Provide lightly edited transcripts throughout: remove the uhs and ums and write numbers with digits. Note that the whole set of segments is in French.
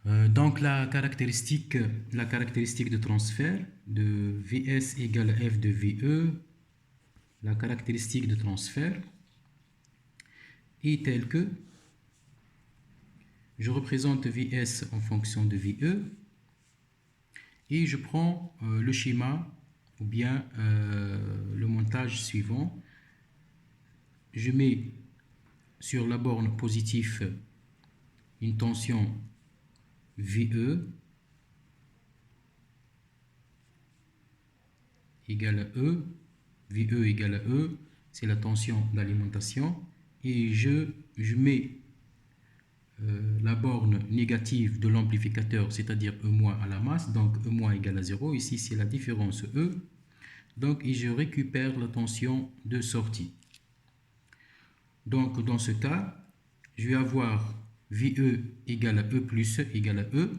Donc la caractéristique de transfert de Vs égale à f de Ve, la caractéristique de transfert est telle que je représente Vs en fonction de Ve et je prends le schéma ou bien le montage suivant. Je mets sur la borne positive une tension VE égale à E, VE égale à E, c'est la tension d'alimentation, et je mets la borne négative de l'amplificateur, c'est-à-dire E- à la masse, donc E- égale à 0, ici c'est la différence E, donc et je récupère la tension de sortie. Donc dans ce cas, je vais avoir VE égale à E plus égale à E,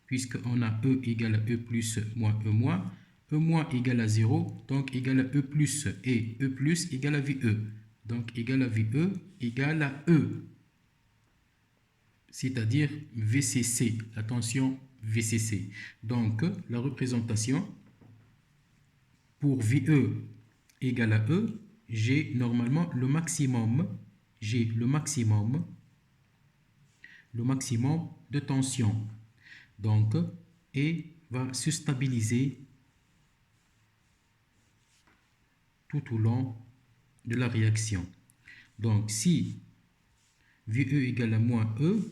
puisqu'on a E égale à E plus moins E moins. E moins égale à 0, donc égale à E plus, et E plus égale à VE. Donc égale à VE égale à E, c'est-à-dire VCC, la tension VCC. Donc la représentation pour VE égale à E, j'ai normalement le maximum de tension. Donc, et va se stabiliser tout au long de la réaction. Donc, si VE égale à moins E,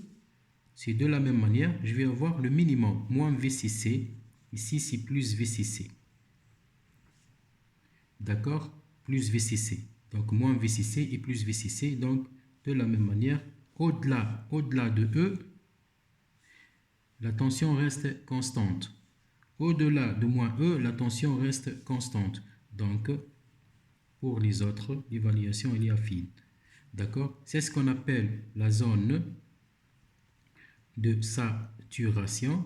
c'est de la même manière, je vais avoir le minimum, moins VCC. Ici, c'est plus VCC. D'accord? Plus VCC. Donc, moins VCC et plus VCC. Donc, de la même manière, au-delà de E, la tension reste constante. Au-delà de moins E, la tension reste constante. Donc, pour les autres, l'évaluation est affine. D'accord? C'est ce qu'on appelle la zone de saturation.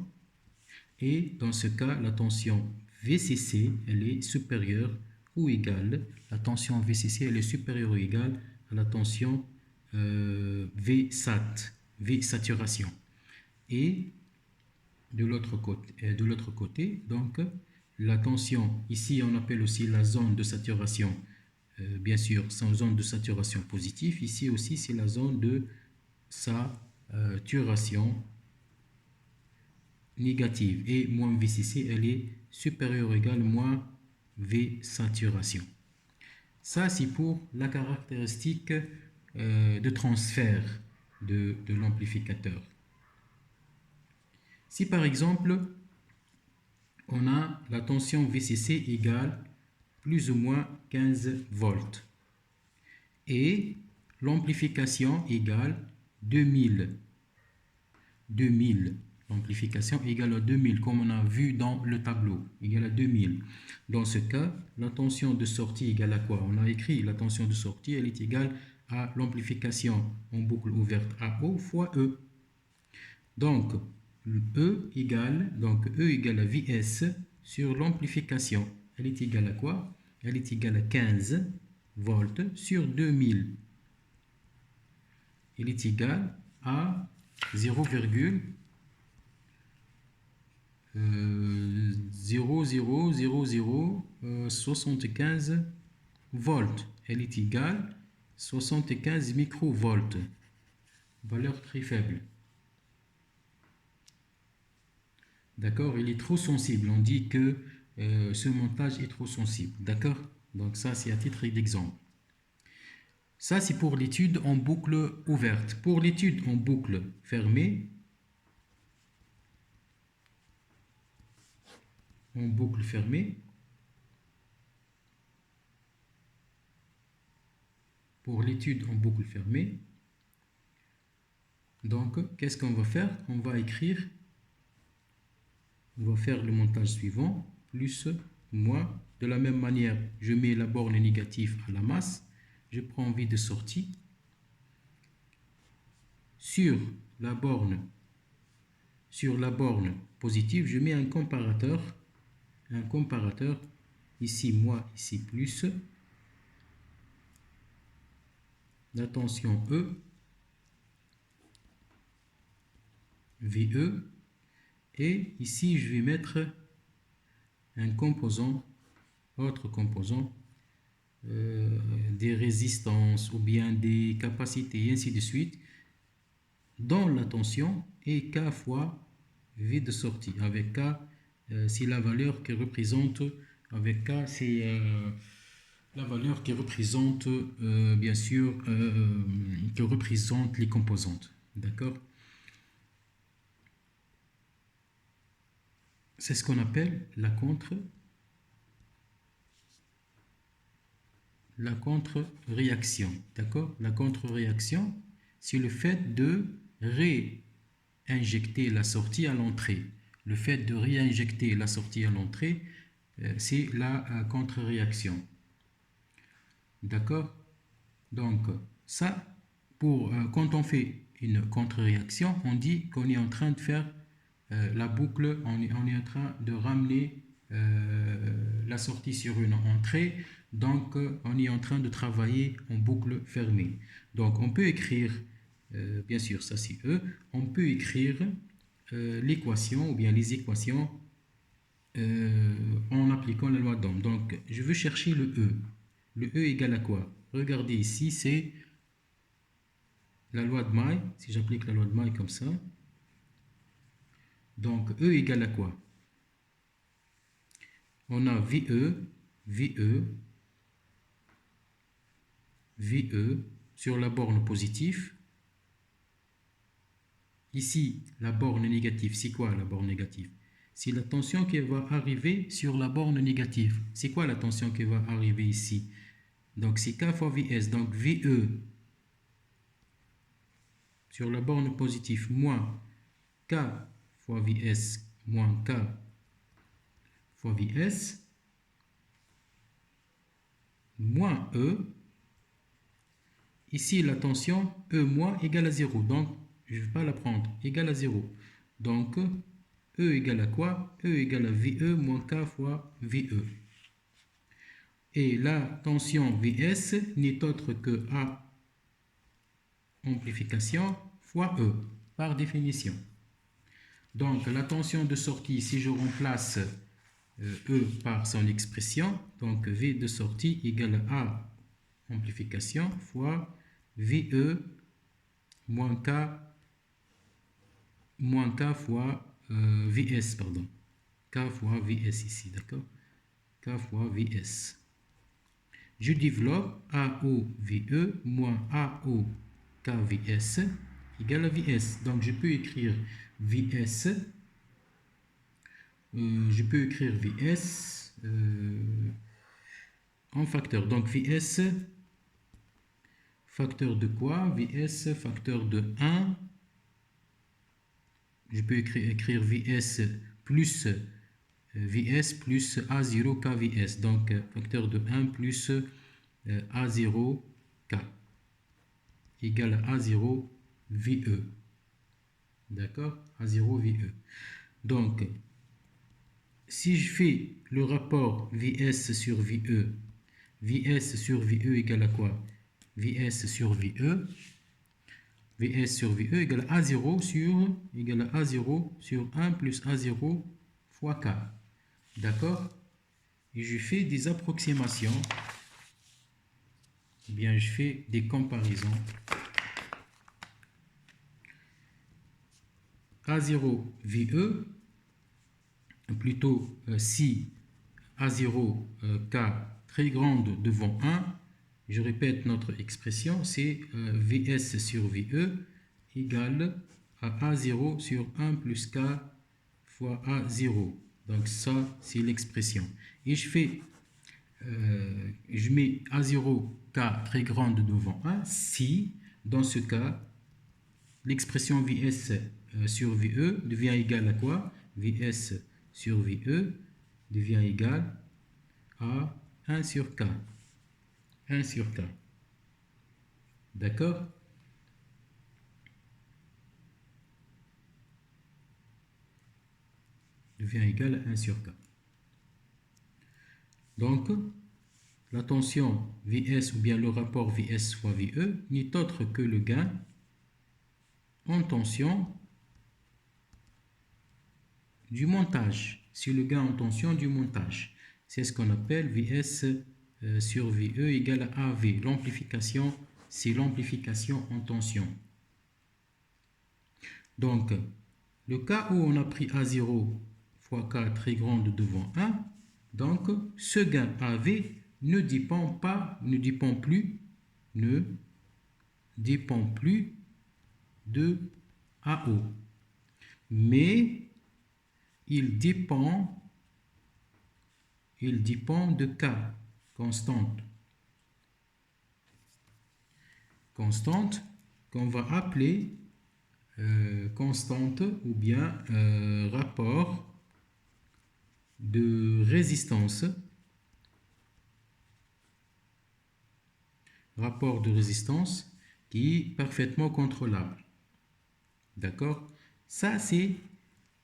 Et dans ce cas, la tension VCC, elle est supérieure ou égale. La tension VCC, elle est supérieure ou égale à la tension VSAT, V saturation. Et de l'autre côté, donc, la tension, ici on appelle aussi la zone de saturation, bien sûr, c'est zone de saturation positive. Ici aussi, c'est la zone de saturation négative. Et moins VCC, elle est supérieure ou égale moins V saturation. Ça, c'est pour la caractéristique de transfert de l'amplificateur. Si par exemple, on a la tension VCC égale plus ou moins 15 volts et l'amplification égale 2000. L'amplification égale à 2000 comme on a vu dans le tableau, égale à 2000. Dans ce cas, la tension de sortie égale à quoi? On a écrit la tension de sortie, elle est égale à l'amplification en boucle ouverte AO fois E. Donc, E égale à Vs sur l'amplification. Elle est égale à quoi? Elle est égale à 15 volts sur 2000. Elle est égale à 0,00075 volts. Elle est égale à 75 microvolts. Valeur très faible. D'accord? Il est trop sensible. On dit que ce montage est trop sensible. D'accord? Donc ça, c'est à titre d'exemple. Ça, c'est pour l'étude en boucle ouverte. Pour l'étude en boucle fermée, donc, qu'est-ce qu'on va faire? On va faire le montage suivant, plus, moins. De la même manière, je mets la borne négative à la masse. Je prends V de sortie. Sur la borne positive, je mets un comparateur. Ici, moins, ici, plus. La tension E, VE, Et ici, je vais mettre un composant, autre composant, des résistances ou bien des capacités, et ainsi de suite, dont la tension est K fois V de sortie, avec K, c'est la valeur qui représente, avec K, c'est la valeur qui représente, bien sûr, qui représente les composantes. D'accord? C'est ce qu'on appelle la contre-réaction. D'accord? La contre-réaction, c'est le fait de réinjecter la sortie à l'entrée. Le fait de réinjecter la sortie à l'entrée, c'est la contre-réaction. D'accord? Donc, ça, quand on fait une contre-réaction, on dit qu'on est en train de faire la boucle, on est en train de ramener la sortie sur une entrée, donc on est en train de travailler en boucle fermée. Donc, on peut écrire, bien sûr, ça c'est E, on peut écrire l'équation ou bien les équations en appliquant la loi d'Ohm. Donc, je veux chercher le E. Le E égale à quoi? Regardez ici, c'est la loi de May. Si j'applique la loi de May comme ça, donc E égale à quoi? On a VE sur la borne positive. Ici, la borne négative, c'est quoi la borne négative? C'est la tension qui va arriver sur la borne négative. C'est quoi la tension qui va arriver ici? Donc, c'est K fois Vs. Donc, VE sur la borne positive moins K fois Vs moins K fois Vs moins E. Ici, la tension E moins égale à 0. Donc, je ne vais pas la prendre. Égale à 0. Donc, E égale à quoi? E égale à VE moins K fois VE. Et la tension Vs n'est autre que A amplification fois E, par définition. Donc, la tension de sortie, si je remplace E par son expression, donc V de sortie égale à A amplification fois VE moins K fois Vs, pardon. K fois Vs ici, d'accord? K fois Vs. Je développe AOVE moins AOKVS égale à Vs. Donc, je peux écrire Vs. En facteur. Donc, Vs, facteur de quoi? Vs, facteur de 1. Je peux écrire Vs plus A0 KVS. Donc, facteur de 1 plus A0 K égale à A0 VE. D'accord? A0 VE. Donc, si je fais le rapport Vs sur VE, Vs sur VE égale à quoi? Vs sur VE. Vs sur VE égale à A0 sur 1 plus A0 fois K. D'accord? Et je fais des approximations. Eh bien, je fais des comparaisons. A0 VE, plutôt si A0 K très grande devant 1, je répète notre expression, c'est Vs sur VE égale à A0 sur 1 plus K fois A0. Donc ça, c'est l'expression. Et je mets A0 K très grande devant 1 si, dans ce cas, l'expression Vs sur VE devient égal à quoi? Vs sur VE devient égal à 1 sur K. 1 sur K. D'accord? Devient égal à 1 sur K. Donc, la tension Vs ou bien le rapport Vs fois VE n'est autre que le gain en tension du montage, sur le gain en tension du montage. C'est ce qu'on appelle Vs sur VE égale à AV. L'amplification, c'est l'amplification en tension. Donc, le cas où on a pris A0 fois K très grande devant 1, donc ce gain AV ne dépend plus de AO, mais il dépend de K, constante qu'on va appeler constante ou bien rapport de résistance. Rapport de résistance qui est parfaitement contrôlable. D'accord? Ça, c'est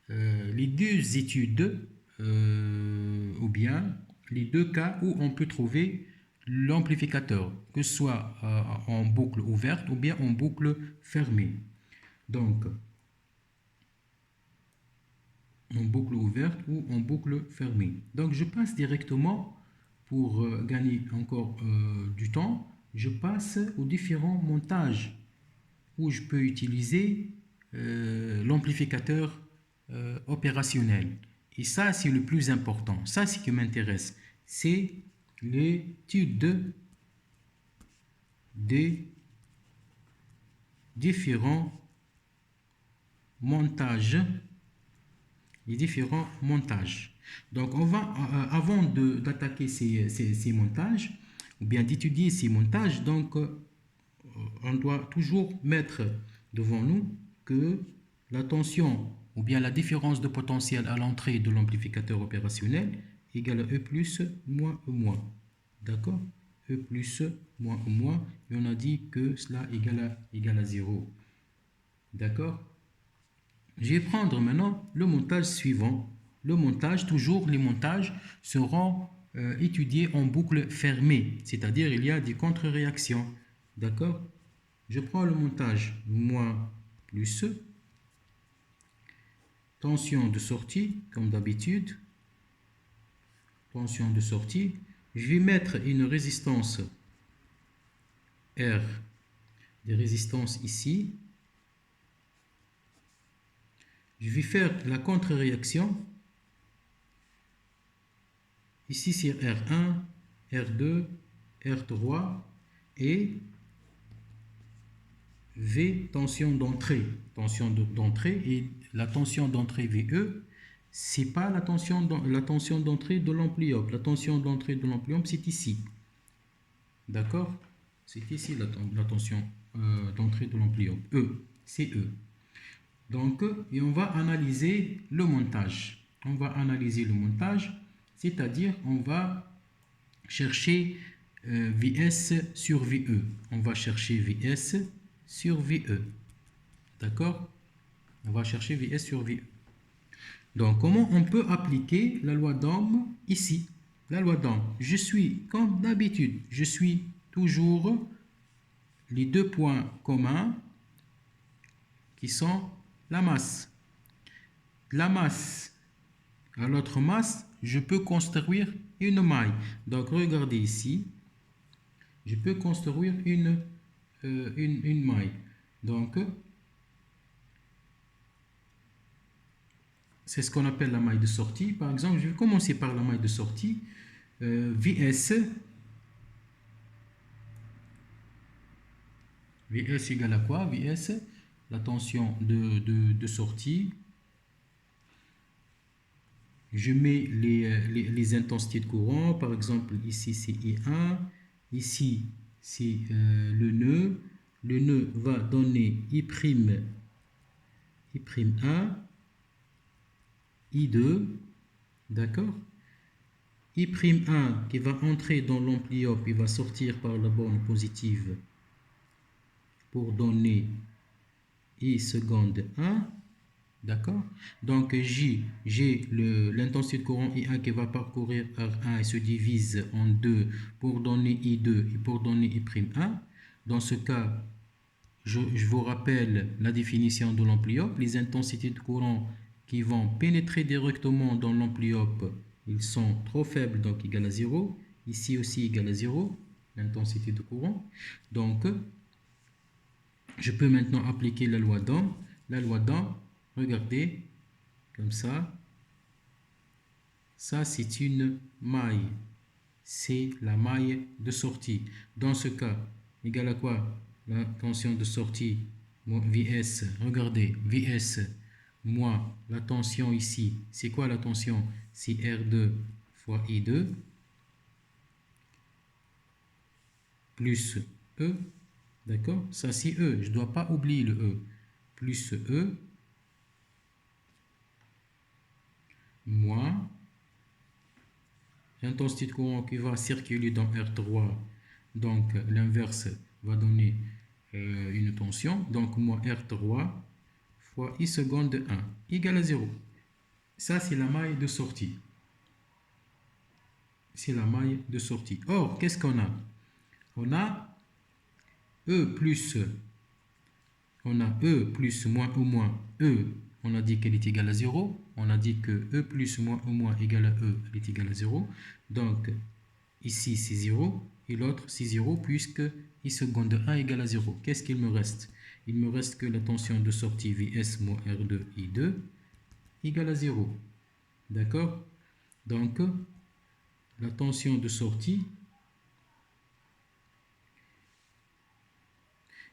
les deux études ou bien les deux cas où on peut trouver l'amplificateur, que ce soit en boucle ouverte ou bien en boucle fermée. Donc, en boucle ouverte ou en boucle fermée. Donc, je passe directement, pour gagner encore du temps, je passe aux différents montages où je peux utiliser l'amplificateur opérationnel. Et ça, c'est le plus important. Ça, c'est ce qui m'intéresse. C'est l'étude des différents montages. Donc, on va, avant d'attaquer ces montages, ou bien d'étudier ces montages, donc, on doit toujours mettre devant nous que la tension, ou bien la différence de potentiel à l'entrée de l'amplificateur opérationnel égale à E plus moins E moins. D'accord? E plus moins E moins, et on a dit que cela égale à 0. D'accord? Je vais prendre maintenant le montage suivant. Le montage, toujours les montages seront étudiés en boucle fermée, c'est-à-dire il y a des contre-réactions. D'accord? Je prends le montage moins plus tension de sortie, comme d'habitude. Tension de sortie. Je vais mettre une résistance R, des résistances ici. Je vais faire la contre-réaction. Ici, c'est R1, R2, R3 et V, tension d'entrée. Tension d'entrée, et la tension d'entrée VE, c'est pas la tension d'entrée de l'ampli-op. La tension d'entrée de l'ampli-op, c'est ici. D'accord? C'est ici la tension d'entrée de l'ampli-op. E, c'est E. Donc, et on va analyser le montage. C'est-à-dire on va chercher Vs sur VE. On va chercher Vs sur VE. D'accord? On va chercher Vs sur VE. Donc, comment on peut appliquer la loi d'Ohm ici? La loi d'Ohm, je suis, comme d'habitude, je suis toujours les deux points communs qui sont la masse. La masse à l'autre masse, je peux construire une maille. Donc, regardez ici, je peux construire une maille. Donc, c'est ce qu'on appelle la maille de sortie. Par exemple, je vais commencer par la maille de sortie. Vs égale à quoi? Vs, la tension de sortie. Je mets les intensités de courant. Par exemple, ici, c'est I1. Ici, c'est le nœud. Le nœud va donner I'1, I2. D'accord? I'1 qui va entrer dans l'ampli-op, il va sortir par la borne positive pour donner I seconde 1. D'accord? Donc, j'ai l'intensité de courant I1 qui va parcourir R1 et se divise en 2 pour donner I2 et pour donner I'1. Dans ce cas, je vous rappelle la définition de l'ampli-op. Les intensités de courant qui vont pénétrer directement dans l'enveloppe, ils sont trop faibles, donc égal à 0. Ici aussi égal à 0, l'intensité de courant. Donc, je peux maintenant appliquer la loi d'Ohm. La loi d'Ohm, regardez, comme ça. Ça, c'est une maille. C'est la maille de sortie. Dans ce cas, égal à quoi? La tension de sortie, Vs, regardez, Vs, moins la tension ici. C'est quoi la tension? C'est R2 fois I2 plus E. D'accord? Ça, c'est E. Je ne dois pas oublier le E. Plus E moins l'intensité de courant qui va circuler dans R3. Donc, l'inverse va donner une tension. Donc, moins R3 fois I seconde de 1 égale à 0. Ça, c'est la maille de sortie. C'est la maille de sortie. Or, qu'est-ce qu'on a? On a E plus, moins ou moins E. On a dit qu'elle est égale à 0. On a dit que E plus moins ou moins égale à E, elle est égale à 0. Donc, ici, c'est 0. Et l'autre, c'est 0 puisque I seconde de 1 égale à 0. Qu'est-ce qu'il me reste? Il me reste que la tension de sortie Vs moins R2 I2 égale à 0. D'accord? Donc, la tension de sortie,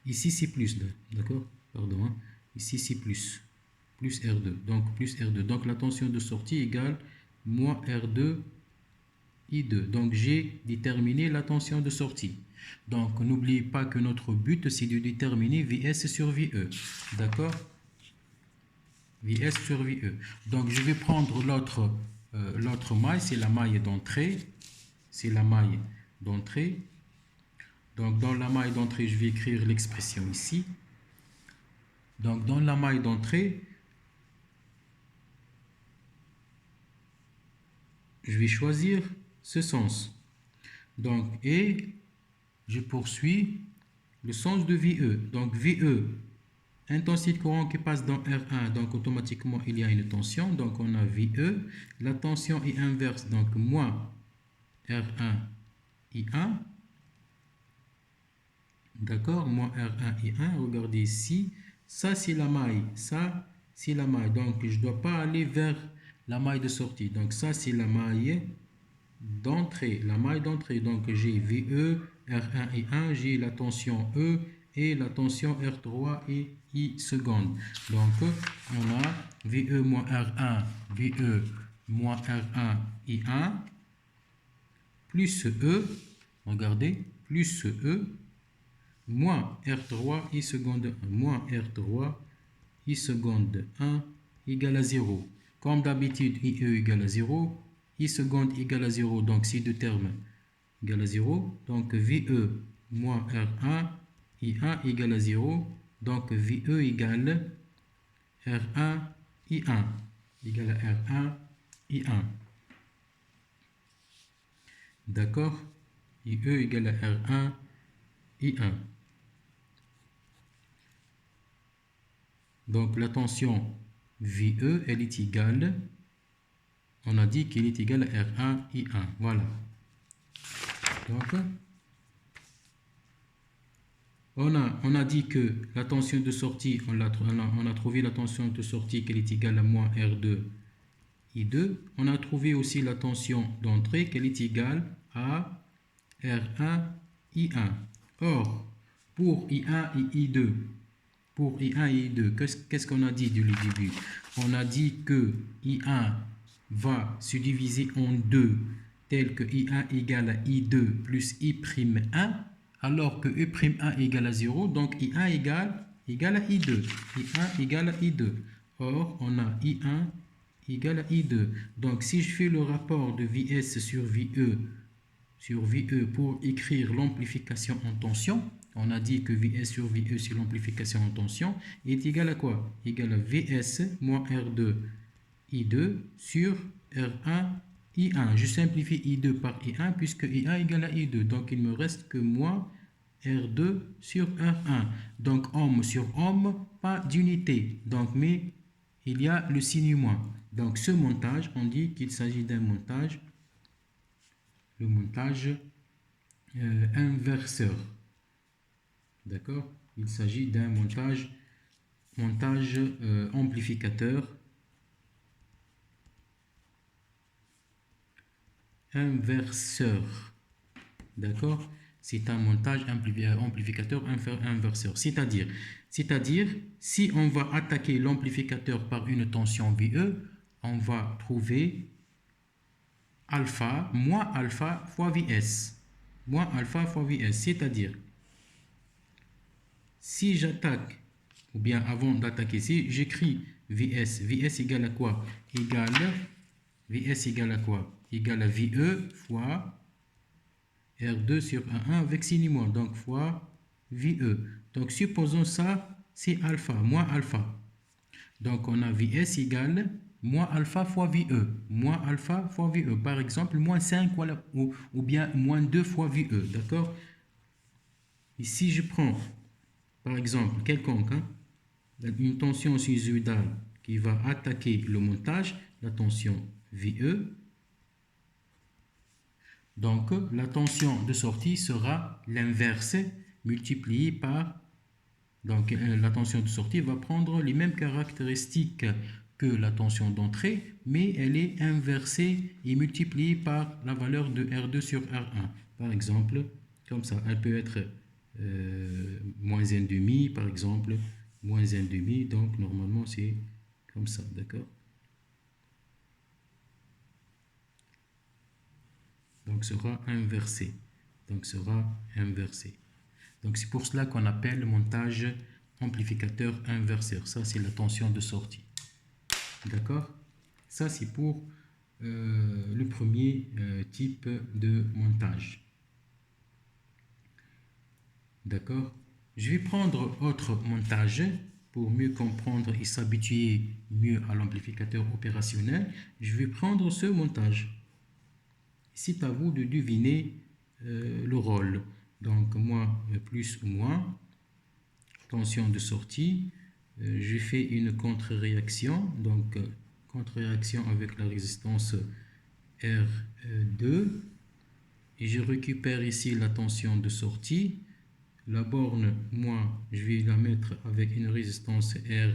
ici c'est plus 2, d'accord? Pardon, hein? Ici c'est plus R2, donc plus R2. Donc la tension de sortie égale moins R2 I2. Donc j'ai déterminé la tension de sortie. Donc n'oubliez pas que notre but c'est de déterminer Vs sur VE, d'accord? Vs sur VE. Donc je vais prendre l'autre maille, c'est la maille d'entrée. C'est la maille d'entrée. Donc dans la maille d'entrée, je vais écrire l'expression ici. Donc dans la maille d'entrée, je vais choisir ce sens. Donc, et je poursuis le sens de VE. Donc VE, intensité de courant qui passe dans R1, donc automatiquement il y a une tension. Donc on a VE. La tension est inverse, donc moins R1 I1. D'accord, moins R1 I1. Regardez ici. Ça, c'est la maille. Ça, c'est la maille. Donc, je ne dois pas aller vers la maille de sortie. Donc, ça, c'est la maille d'entrée. La maille d'entrée. Donc, j'ai VE, R1 I1. J'ai la tension E et la tension R3 et I seconde. Donc, on a VE moins R1, VE moins R1 I1 plus E. Regardez, plus E. Moins R3 I seconde 1, moins R3 I seconde 1 égale à 0. Comme d'habitude, IE égale à 0, I seconde égale à 0, donc ces deux termes égale à 0. Donc VE moins R1, I1 égale à 0. Donc VE égale R1, I1 égale à R1, I1. D'accord? IE égale à R1, I1. Donc la tension VE, elle est égale, on a dit qu'elle est égale à R1, I1. Voilà. Donc, on a dit que la tension de sortie, on a trouvé la tension de sortie qu'elle est égale à moins R2, I2. On a trouvé aussi la tension d'entrée qu'elle est égale à R1, I1. Or, pour I1 et I2, pour I1 et I2, qu'est-ce qu'on a dit dès le début? On a dit que I1 va se diviser en deux, tel que I1 égale à I2 plus I'1, alors que I'1 égale à 0, donc I1 égale à I2. I1 égale à I2. Or, on a I1 égale à I2. Donc, si je fais le rapport de Vs sur VE pour écrire l'amplification en tension, on a dit que Vs sur VE sur l'amplification en tension est égal à quoi? Égal à Vs moins R2 I2 sur R1 I1. Je simplifie I2 par I1 puisque I1 égale à I2. Donc il me reste que moins R2 sur R1. Donc ohm sur ohm, pas d'unité. Donc mais il y a le signe moins. Donc ce montage, on dit qu'il s'agit d'un montage, le montage inverseur. D'accord? Il s'agit d'un montage amplificateur inverseur. D'accord? C'est un montage amplificateur inverseur. C'est-à-dire, si on va attaquer l'amplificateur par une tension VE, on va trouver alpha moins alpha fois VS. Moins alpha fois VS. C'est-à-dire, si j'attaque, ou bien avant d'attaquer, si j'écris VS, VS égale à quoi? VS égale à quoi? Égale à VE fois R2 sur A1 avec signe moins, donc fois VE. Donc supposons ça, c'est alpha, moins alpha. Donc on a VS égale moins alpha fois VE. Moins alpha fois VE. Par exemple, moins 5 ou bien moins 2 fois VE. D'accord? Ici, je prends, par exemple, quelconque, une tension sinusoïdale qui va attaquer le montage, la tension VE. Donc, la tension de sortie sera l'inverse multipliée par... Donc, la tension de sortie va prendre les mêmes caractéristiques que la tension d'entrée, mais elle est inversée et multipliée par la valeur de R2 sur R1. Par exemple, comme ça, elle peut être moins 1,5, par exemple, moins 1,5. Donc, normalement, c'est comme ça, d'accord? Donc sera inversé. Donc c'est pour cela qu'on appelle le montage amplificateur inverseur. Ça, c'est la tension de sortie. D'accord? Ça, c'est pour le premier type de montage. D'accord? Je vais prendre autre montage pour mieux comprendre et s'habituer mieux à l'amplificateur opérationnel. Je vais prendre ce montage. C'est à vous de deviner le rôle. Donc, moins plus ou moins. Tension de sortie. Je fais une contre-réaction. Donc, contre-réaction avec la résistance R2. Et je récupère ici la tension de sortie. La borne, moi, je vais la mettre avec une résistance R1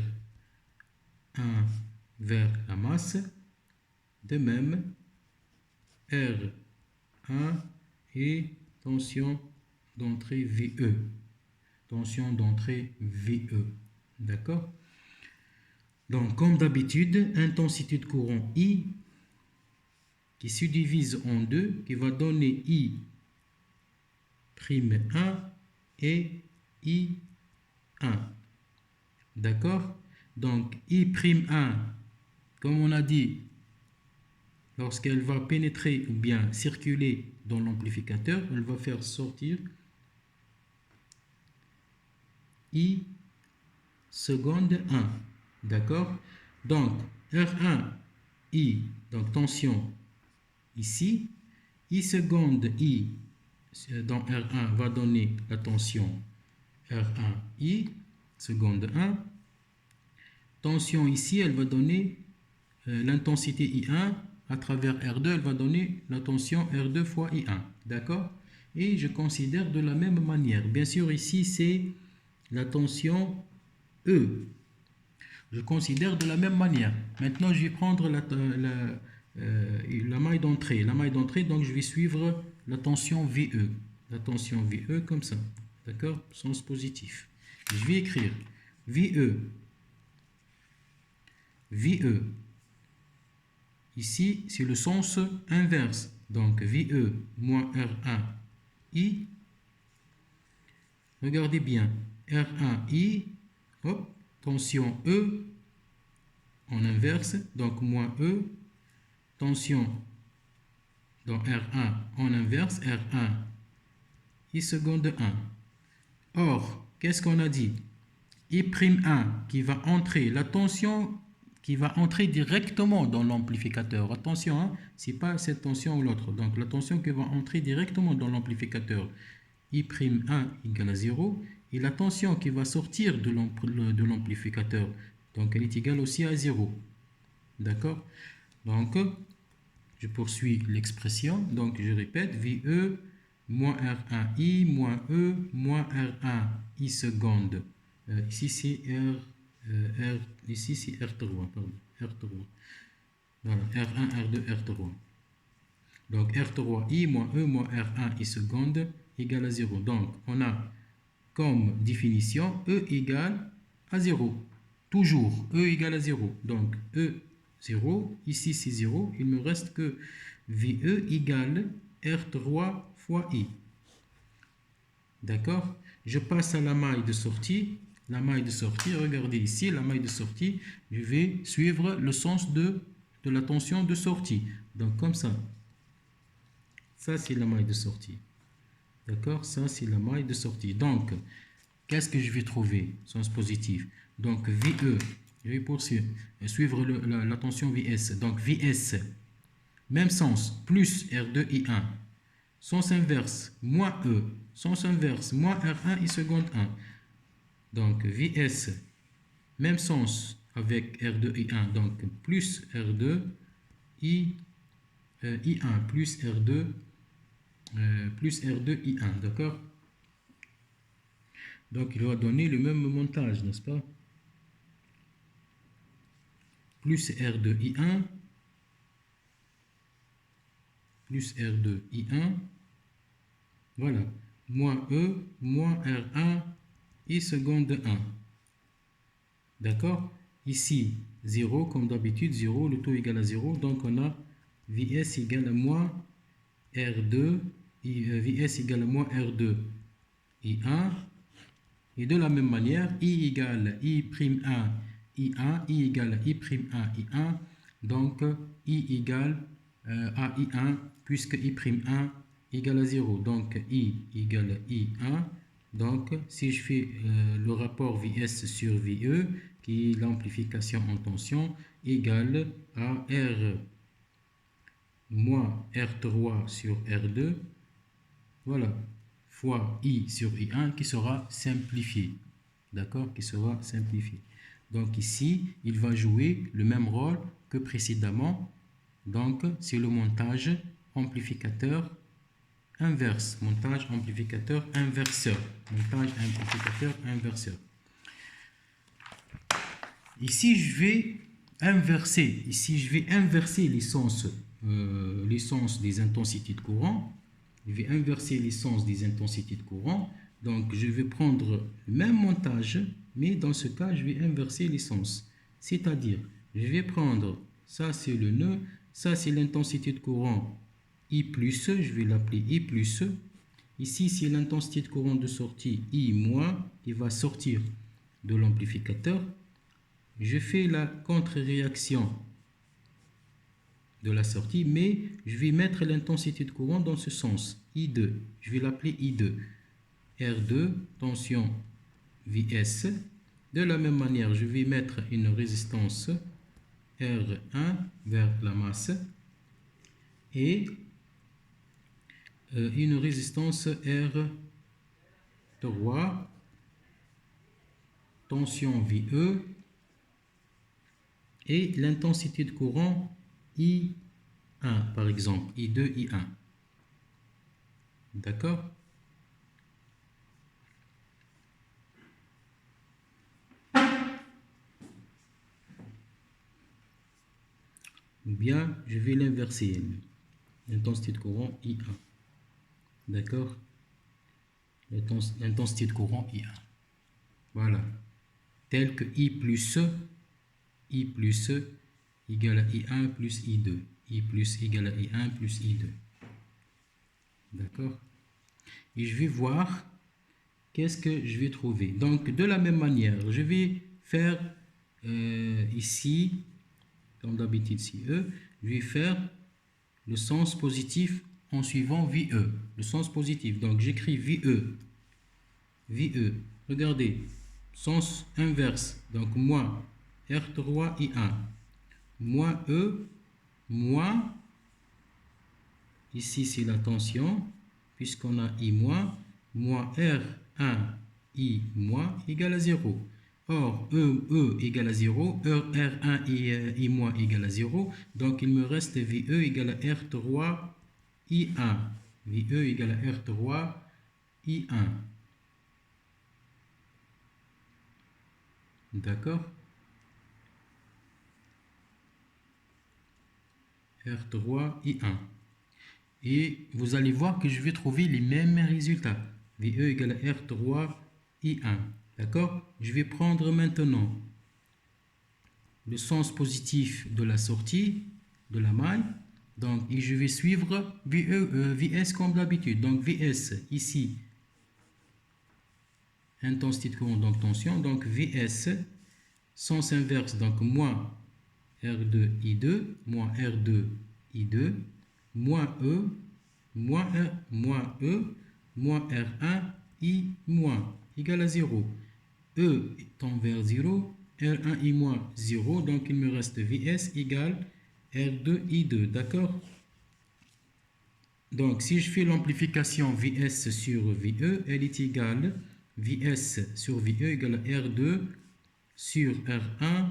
vers la masse. De même, R1 et tension d'entrée VE. Tension d'entrée VE. D'accord? Donc, comme d'habitude, intensité de courant I qui se divise en deux, qui va donner I'1 et I1. D'accord? Donc, I'1, comme on a dit, lorsqu'elle va pénétrer ou bien circuler dans l'amplificateur, elle va faire sortir I seconde 1. D'accord? Donc, R1, I, donc tension ici. I seconde I dans R1 va donner la tension R1, I seconde 1. Tension ici, elle va donner l'intensité I1. À travers R2, elle va donner la tension R2 fois I1. D'accord? Et je considère de la même manière. Bien sûr, ici, c'est la tension E. Je considère de la même manière. Maintenant, je vais prendre la maille d'entrée. La maille d'entrée, donc je vais suivre la tension VE. La tension VE comme ça. D'accord? Sens positif. Je vais écrire VE. VE. Ici, c'est le sens inverse. Donc, VE moins R1I. Regardez bien. R1I. Hop, tension E en inverse. Donc, moins E. Tension dans R1 en inverse. R1 I seconde 1. Or, qu'est-ce qu'on a dit? I'1 qui va entrer, la tension qui va entrer directement dans l'amplificateur. Attention, hein, ce n'est pas cette tension ou l'autre. Donc, la tension qui va entrer directement dans l'amplificateur, I'1 égale à 0. Et la tension qui va sortir de l'amplificateur, Donc, elle est égale aussi à 0. D'accord? Donc, je poursuis l'expression. Donc, je répète, VE moins R1I moins E moins R1I seconde. Ici, c'est ici, c'est R3. Pardon, R3. Voilà, R1, R2, R3. Donc, R3I moins E moins R1I seconde égale à 0. Donc, on a comme définition E égale à 0. Toujours, E égale à 0. Donc, E 0, ici c'est 0. Il me reste que VE égale R3 fois I. D'accord? Je passe à la maille de sortie. La maille de sortie, regardez ici, la maille de sortie, je vais suivre le sens de la tension de sortie. Donc, comme ça. Ça, c'est la maille de sortie. D'accord? Ça, c'est la maille de sortie. Donc, qu'est-ce que je vais trouver? Sens positif. Donc, VE, je vais poursuivre, suivre la tension VS. Donc, VS, même sens, plus R2I1. Sens inverse, moins E. Sens inverse, moins R1 I seconde 1. Donc, VS, même sens avec R2I1. Donc, plus R2 I1 plus R2 I1. D'accord? Donc, il va donner le même montage, n'est-ce pas? Plus R2I1 plus R2I1, voilà, moins E, moins R1, I seconde 1. D'accord? Ici, 0, comme d'habitude, 0, le taux égal à 0, donc on a VS égale à moins R2, VS égale à moins R2, I1, et de la même manière, I égale I'1, I1, I égale I'1, I1, donc I égale à I1, puisque I'1 égale à 0. Donc I égale I1. Donc si je fais le rapport VS sur VE, qui est l'amplification en tension, égale à R moins R3 sur R2, voilà, fois I sur I1 qui sera simplifié. D'accord? Qui sera simplifié. Donc ici, il va jouer le même rôle que précédemment. Donc, c'est le montage amplificateur inverse. Montage amplificateur inverseur. Montage amplificateur inverseur. Ici, je vais inverser. Ici, je vais inverser l'essence des intensités de courant. Je vais inverser l'essence des intensités de courant. Donc, je vais prendre le même montage, mais dans ce cas, je vais inverser l'essence. C'est-à-dire, je vais prendre, ça c'est le nœud, ça c'est l'intensité de courant I+, je vais l'appeler I+. Ici, c'est l'intensité de courant de sortie I-, qui va sortir de l'amplificateur. Je fais la contre-réaction de la sortie, mais je vais mettre l'intensité de courant dans ce sens, I2. Je vais l'appeler I2. R2, tension VS. De la même manière, je vais mettre une résistance R1 vers la masse et une résistance R3, tension VE et l'intensité de courant I1 par exemple, I2, I1. D'accord? Ou bien je vais l'inverser, l'intensité de courant I1. D'accord? L'intensité de courant I1. Voilà. Tel que I plus égale à I1 plus I2. I plus égale à I1 plus I2. D'accord? Et je vais voir qu'est-ce que je vais trouver. Donc, de la même manière, je vais faire ici, comme d'habitude, ici E, je vais faire le sens positif en suivant VE. Le sens positif. Donc, j'écris VE. VE. Regardez. Sens inverse. Donc, moins R3I1. Moins E. Moins. Ici, c'est la tension. Puisqu'on a I-. Moins R1I- égale à 0. Or, E égale à 0, R1 et I- égale à 0. Donc, il me reste VE égale à R3 I1. VE égale à R3 I1. D'accord? R3 I1. Et vous allez voir que je vais trouver les mêmes résultats. VE égale à R3 I1. D'accord? Je vais prendre maintenant le sens positif de la sortie de la maille. Donc, et je vais suivre VS comme d'habitude. Donc, VS ici, intensité de courant, donc tension. Donc, VS, sens inverse, donc moins R2 I2, moins R2 I2, moins E, moins R, moins E, moins R1 I moins, égale à 0. E tend vers 0, R1 I moins 0, donc il me reste VS égale R2 I2, d'accord? Donc si je fais l'amplification VS sur VE, elle est égale VS sur VE égale à R2 sur R1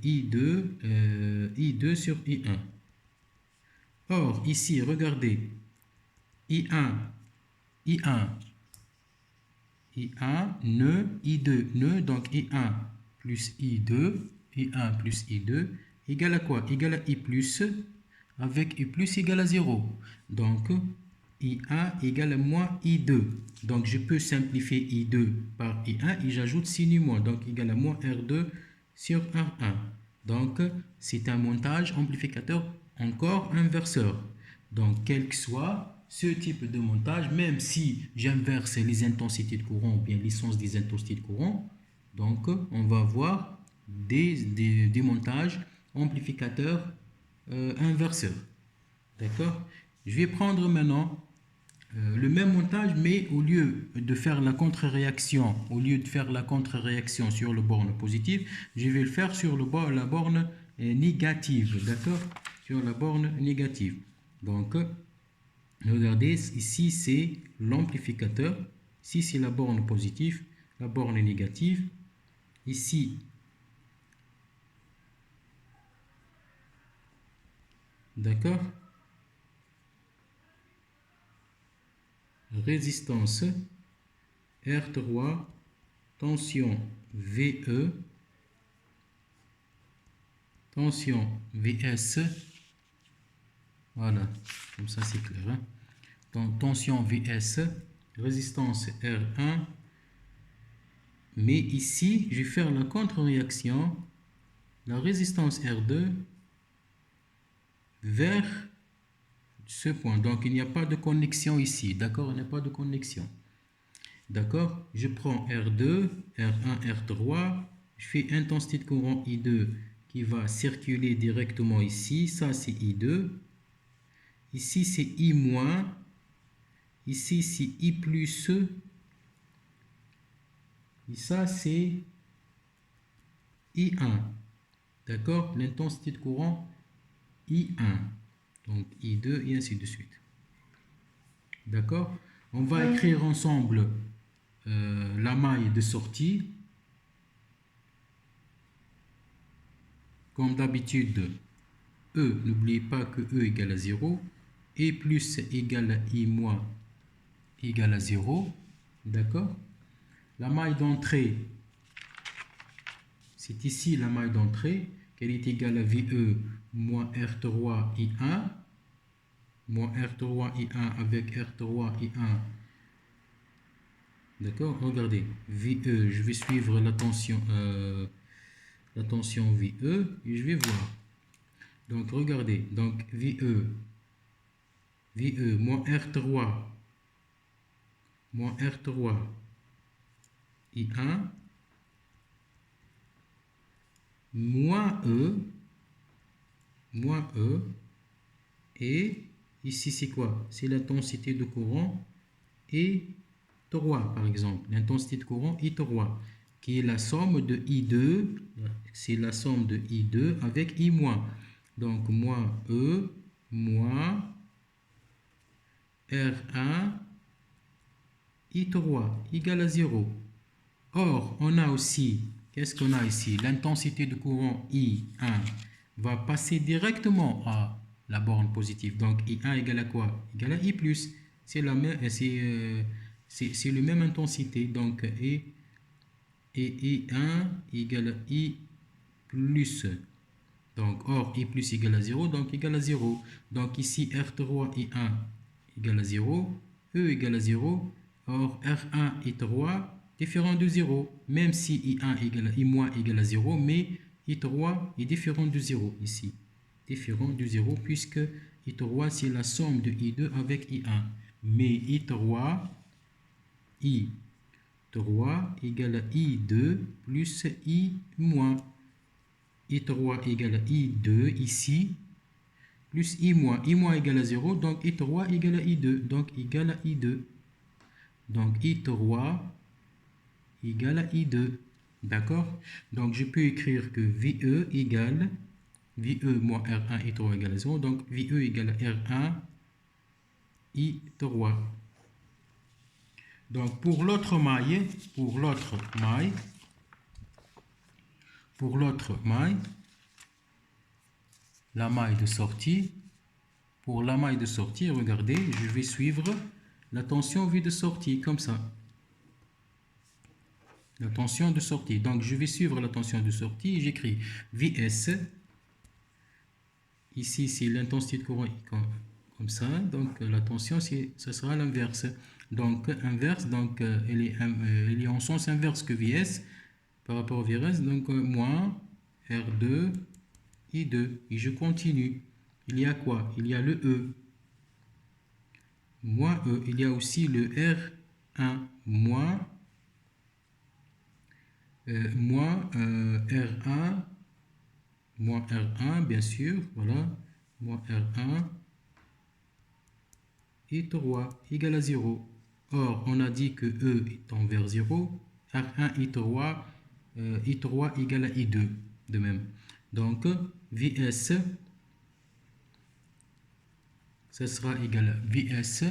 I2 sur I1. Or, ici, regardez, I1, I1, I1, nœud, I2, nœud, donc I1 plus I2, I1 plus I2, égale à quoi? Égale à I plus, avec I plus égale à 0. Donc, I1 égale à moins I2. Donc, je peux simplifier I2 par I1 et j'ajoute sin I moins. Donc, égale à moins R2 sur R1. Donc, c'est un montage amplificateur encore inverseur. Donc, quel que soit ce type de montage, même si j'inverse les intensités de courant ou bien l'essence des intensités de courant, donc on va avoir des montages amplificateurs inverseurs. D'accord? Je vais prendre maintenant le même montage, mais au lieu de faire la contre-réaction, sur le borne positive, je vais le faire sur la borne négative. D'accord? Sur la borne négative. Donc, regardez, ici c'est l'amplificateur, ici c'est la borne positive, la borne négative, ici, d'accord, résistance R3, tension VE, tension VS, voilà, comme ça c'est clair, hein? Donc, tension VS, résistance R1, mais ici, je vais faire la contre-réaction, la résistance R2 vers ce point. Donc, il n'y a pas de connexion ici, d'accord? Il n'y a pas de connexion. D'accord? Je prends R2, R1, R3, je fais intensité de courant I2 qui va circuler directement ici, ça c'est I2, ici c'est I-, ici c'est I plus, et ça c'est I1, d'accord? L'intensité de courant I1, donc I2 et ainsi de suite. D'accord? On va écrire ensemble la maille de sortie. Comme d'habitude, E, n'oubliez pas que E égale à 0, E plus égale à I moins égale à 0, d'accord? La maille d'entrée, c'est ici la maille d'entrée, qu'elle est égale à VE moins R3 I1, moins R3 I1 avec R3 I1, d'accord? Regardez, VE, je vais suivre la tension VE et je vais voir. Donc regardez, donc VE moins R3 I1 moins E et ici c'est quoi? C'est l'intensité de courant I3 par exemple, l'intensité de courant I3 qui est la somme de I2, c'est la somme de I2 avec I-. Donc moins E moins R1 I3 égale à 0. Or, on a aussi, qu'est-ce qu'on a ici? L'intensité de courant I1 va passer directement à la borne positive. Donc, I1 égale à quoi? Égale à I+. C'est la même, c'est le même intensité. Donc, et I1 égale à I plus. Donc, or, I plus égale à 0, donc égale à 0. Donc, ici, R3, I1 égale à 0, E égale à 0. Or, R1 I3 différent de 0. Même si I1 égale à I- égale à 0, mais I3 est différent de 0 ici. Différent de 0 puisque I3 c'est la somme de I2 avec I1. Mais I3 égale à I2 plus I-. I3 égale à I2 ici, plus I-. I- égale à 0, donc I3 égale à I2, donc égale à I2. Donc I3 égale à I2. D'accord? Donc je peux écrire que VE égale, VE moins R1, I3 égale à 0, donc VE égale à R1, I3. Donc pour l'autre maille, la maille de sortie, pour la maille de sortie, regardez, je vais suivre la tension V de sortie, comme ça. La tension de sortie. Donc, je vais suivre la tension de sortie. J'écris VS. Ici, c'est l'intensité de courant comme ça. Donc, la tension, ce sera l'inverse. Donc, inverse, donc, elle est en sens inverse que VS par rapport au VRS. Donc, moins R2, I2. Et je continue. Il y a quoi? Il y a le E. Moins E. Il y a aussi le R1. Moins R1. Moins R1, bien sûr. Voilà. Moins R1. Et 3 égale à 0. Or, on a dit que E tend vers 0. R1, I3, I3 égale à I2. De même. Donc, VS, ça sera égal à VS,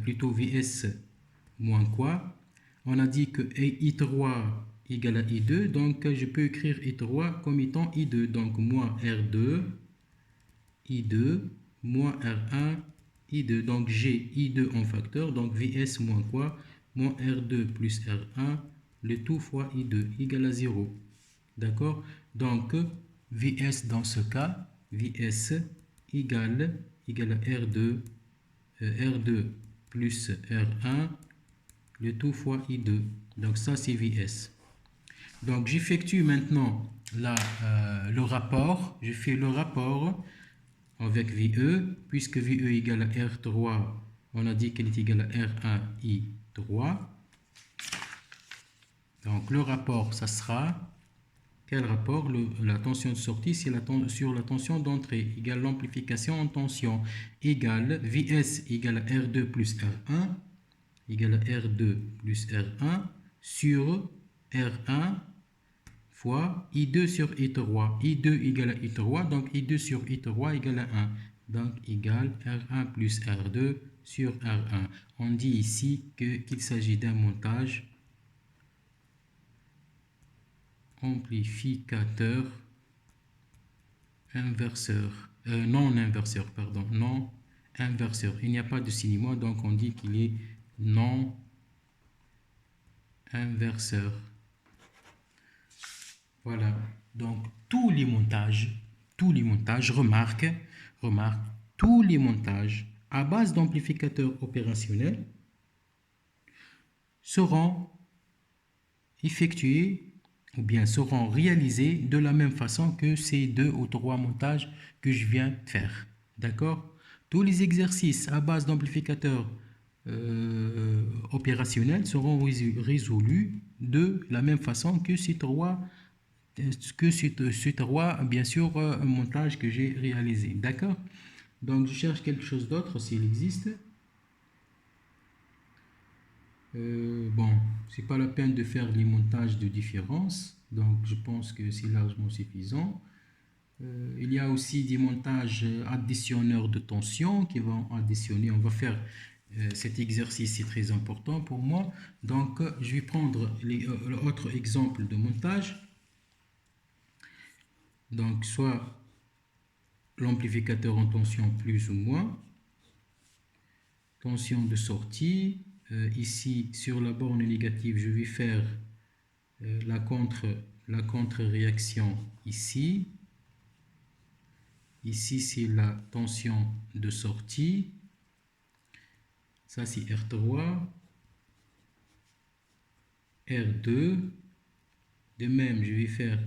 plutôt VS moins quoi? On a dit que I3 égale à I2, donc je peux écrire I3 comme étant I2, donc moins R2, I2, moins R1, I2, donc j'ai I2 en facteur, donc VS moins quoi? Moins R2 plus R1, le tout fois I2 égale à 0. D'accord? Donc, VS dans ce cas, VS égale à R2, R2 plus R1, le tout fois I2. Donc, ça, c'est VS. Donc, j'effectue maintenant le rapport. Je fais le rapport avec VE, puisque VE égale à R3, on a dit qu'elle est égale à R1, I3. Donc, le rapport, ça sera... Quel rapport? La tension de sortie, c'est sur la tension d'entrée, égale l'amplification en tension, égale VS égale à R2 plus R1, égale à R2 plus R1, sur R1 fois I2 sur I3. I2 égale à I3, donc I2 sur I3 égale à 1. Donc, égale R1 plus R2 sur R1. On dit ici qu'il s'agit d'un montage amplificateur inverseur, non inverseur, pardon, non inverseur. Il n'y a pas de signe-moi, donc on dit qu'il est non inverseur. Voilà, donc tous les montages, remarque, tous les montages à base d'amplificateurs opérationnels seront effectués ou bien seront réalisés de la même façon que ces 2 ou 3 montages que je viens de faire. D'accord? Tous les exercices à base d'amplificateurs opérationnels seront résolus de la même façon que ces trois, bien sûr, montages que j'ai réalisés. D'accord? Donc, je cherche quelque chose d'autre s'il existe. Bon, c'est pas la peine de faire les montages de différence, donc je pense que c'est largement suffisant. Il y a aussi des montages additionneurs de tension qui vont additionner. On va faire cet exercice est très important pour moi. Donc, je vais prendre l'autre exemple de montage. Donc, soit l'amplificateur en tension plus ou moins, tension de sortie. Ici, sur la borne négative, je vais faire la contre-réaction ici. Ici, c'est la tension de sortie. Ça, c'est R3. R2. De même, je vais faire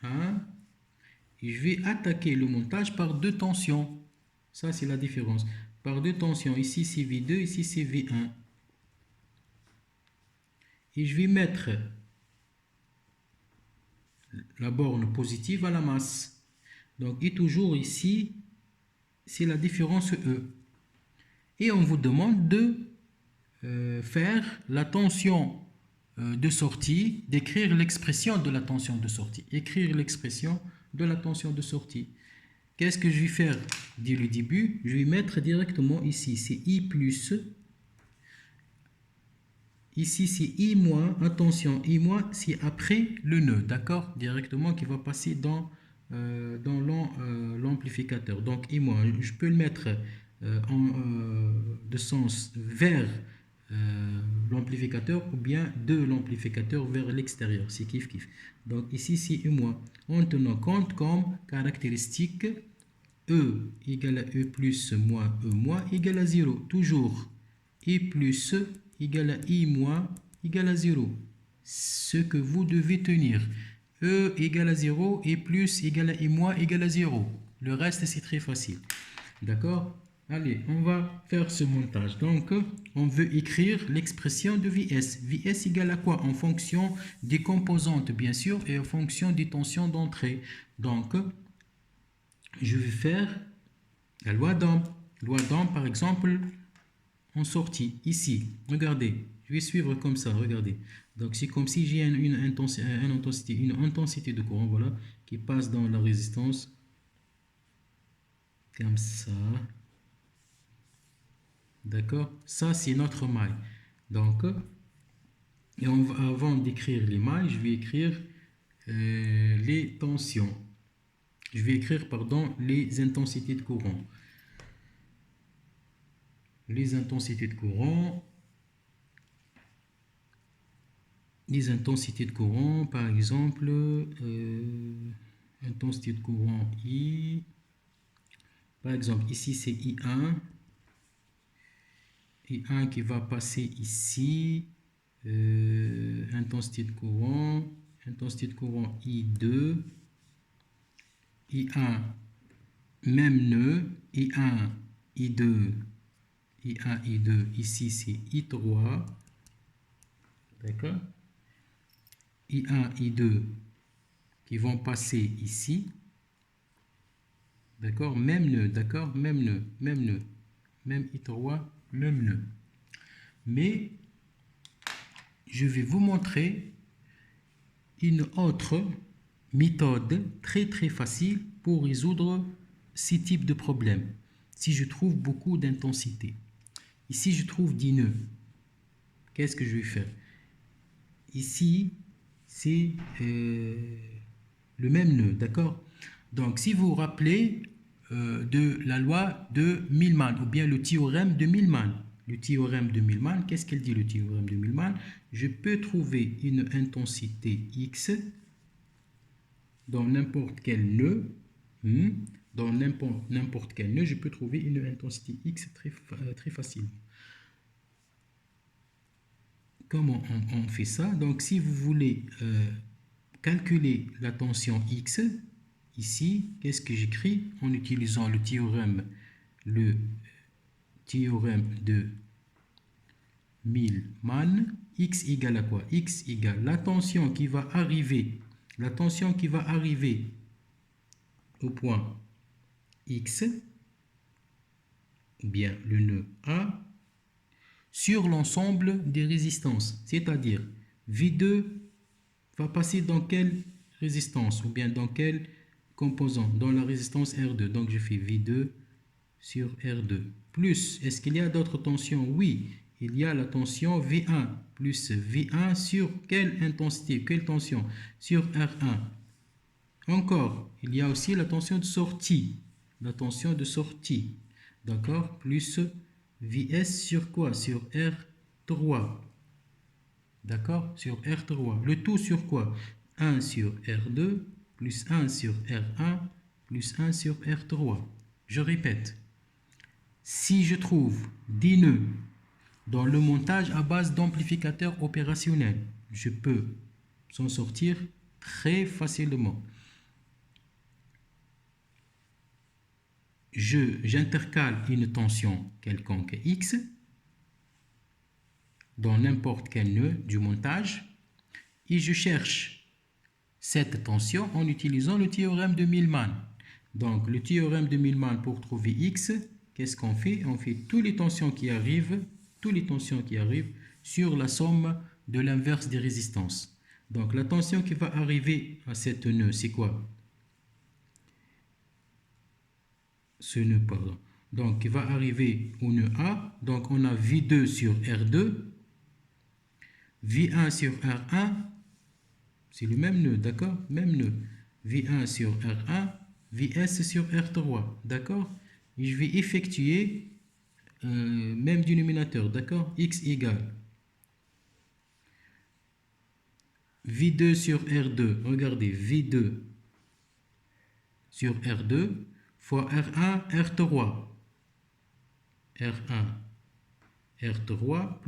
R1. Et je vais attaquer le montage par deux tensions. Ça, c'est la différence. Par deux tensions. Ici, c'est V2. Ici, c'est V1. Et je vais mettre la borne positive à la masse. Donc, et toujours ici, c'est la différence E. Et on vous demande de faire la tension de sortie, d'écrire l'expression de la tension de sortie. Écrire l'expression de la tension de sortie. Qu'est-ce que je vais faire dès le début? Je vais mettre directement ici, c'est I plus. Ici, c'est I moins. Attention, I moins, c'est après le nœud, d'accord? Directement qui va passer dans l'amplificateur. Donc, I moins, je peux le mettre de sens vers l'amplificateur ou bien de l'amplificateur vers l'extérieur. C'est kiff kiff. Donc, ici, c'est I moins. En tenant compte comme caractéristique E égale à E plus moins E moins égale à 0. Toujours I plus égale à I moins égale à 0. Ce que vous devez tenir. E égale à 0 et plus égale à I moins égale à 0. Le reste, c'est très facile. D'accord? Allez, on va faire ce montage. Donc, on veut écrire l'expression de Vs. Vs égale à quoi? En fonction des composantes, bien sûr, et en fonction des tensions d'entrée. Donc, je vais faire la loi d'Ohm. Loi d'Ohm, par exemple, en sortie, ici. Regardez, je vais suivre comme ça, regardez. Donc, c'est comme si j'ai une intensité de courant, voilà, qui passe dans la résistance. Comme ça. D'accord? Ça, c'est notre maille. Donc, et avant d'écrire les mailles, je vais écrire les tensions. Je vais écrire, pardon, les intensités de courant. Les intensités de courant. Les intensités de courant, par exemple, intensité de courant I. Par exemple, ici, c'est I1. I1 qui va passer ici. Intensité de courant I2. I1, même nœud. I1, I2. I1, I2. Ici, c'est I3. D'accord? I1, I2 qui vont passer ici. D'accord? Même nœud, d'accord? Même nœud, même nœud. Même I3, même nœud. Mais je vais vous montrer une autre méthode très très facile pour résoudre ces types de problèmes. Si je trouve beaucoup d'intensité. Ici, je trouve 10 nœuds. Qu'est-ce que je vais faire? Ici, c'est le même nœud, d'accord? Donc, si vous vous rappelez de la loi de Millman, ou bien le théorème de Millman. Le théorème de Millman, qu'est-ce qu'il dit le théorème de Millman? Je peux trouver une intensité X dans n'importe quel nœud. Dans n'importe quel nœud, je peux trouver une intensité X très facilement. Comment on fait ça? Donc, si vous voulez calculer la tension X, ici, qu'est-ce que j'écris? En utilisant le théorème de Millman. X égale à quoi? X égale la tension qui va arriver au point X, ou bien le nœud A, sur l'ensemble des résistances. C'est-à-dire, V2 va passer dans quelle résistance, ou bien dans quel composant? Dans la résistance R2. Donc, je fais V2 sur R2. plus, est-ce qu'il y a d'autres tensions? Oui, il y a la tension V1 plus V1 sur quelle intensité, quelle tension? Sur R1. Encore, il y a aussi la tension de sortie. La tension de sortie. D'accord? Plus Vs sur quoi? Sur R3. D'accord? Sur R3. Le tout sur quoi? 1 sur R2 plus 1 sur R1 plus 1 sur R3. Je répète. Si je trouve des nœuds dans le montage à base d'amplificateurs opérationnels, je peux s'en sortir très facilement. J'intercale une tension quelconque X dans n'importe quel nœud du montage et je cherche cette tension en utilisant le théorème de Millman. Donc le théorème de Millman pour trouver X, qu'est-ce qu'on fait? On fait toutes les tensions qui arrivent sur la somme de l'inverse des résistances. Donc la tension qui va arriver à cette nœud, c'est quoi? Ce nœud, pardon. Donc qui va arriver au nœud A, donc on a V2 sur R2, V1 sur R1, c'est le même nœud, d'accord? Même nœud. V1 sur R1, Vs sur R3, d'accord? Et je vais effectuer même dénominateur, d'accord? X égale V2 sur R2, regardez, V2 sur R2 fois R1, R3. R1, R3 plus